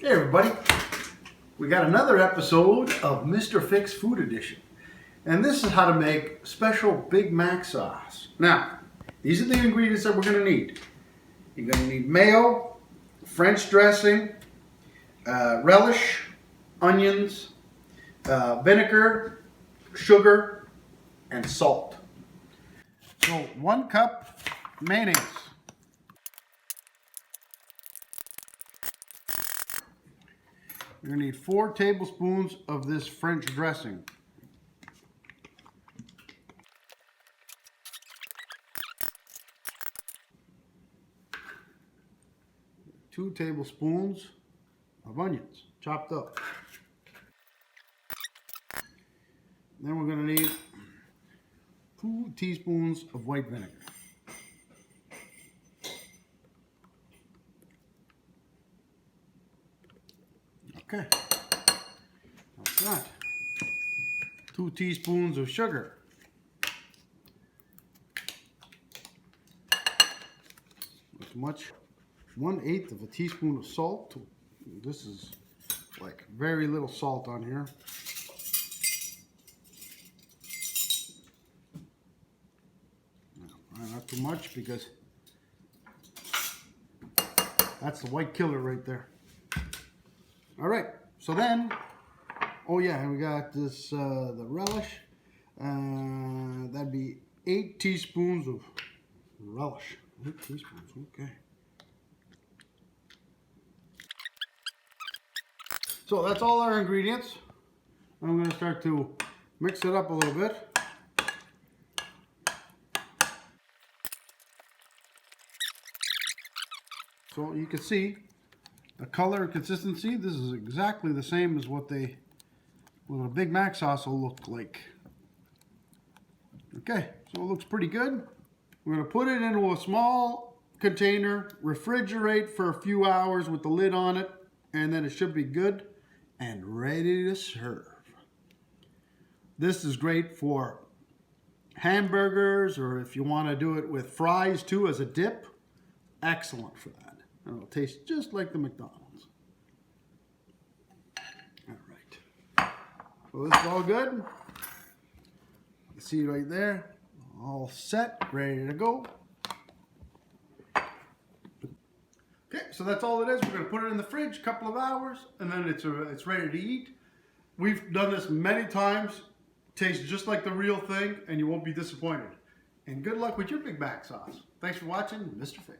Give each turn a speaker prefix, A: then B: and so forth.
A: Hey everybody, we got another episode of Mr. Fix Food Edition. And this is how to make special Big Mac sauce. Now, these are the ingredients that we're going to need. You're going to need mayo, French dressing, relish, onions, vinegar, sugar, and salt. So 1 cup mayonnaise. You're going to need 4 tablespoons of this French dressing. 2 tablespoons of onions, chopped up. Then we're going to need 2 teaspoons of white vinegar. Okay, that's that. 2 teaspoons of sugar. As much. 1/8 of a teaspoon of salt. This is like very little salt on here. Not too much because that's the white killer right there. All right, so then, oh yeah, we got this, the relish. That'd be 8 teaspoons of relish. 8 teaspoons, okay. So that's all our ingredients. I'm going to start to mix it up a little bit. So you can see the color and consistency. This is exactly the same as what a Big Mac sauce will look like. Okay, so it looks pretty good. We're going to put it into a small container, refrigerate for a few hours with the lid on it, and then it should be good and ready to serve. This is great for hamburgers, or if you want to do it with fries too as a dip. Excellent for that. And it'll taste just like the McDonald's. All right. So this is all good. You see right there, all set, ready to go. Okay, so that's all it is. We're going to put it in the fridge a couple of hours, and then it's ready to eat. We've done this many times. Tastes just like the real thing, and you won't be disappointed. And good luck with your Big Mac sauce. Thanks for watching, Mr. Fix.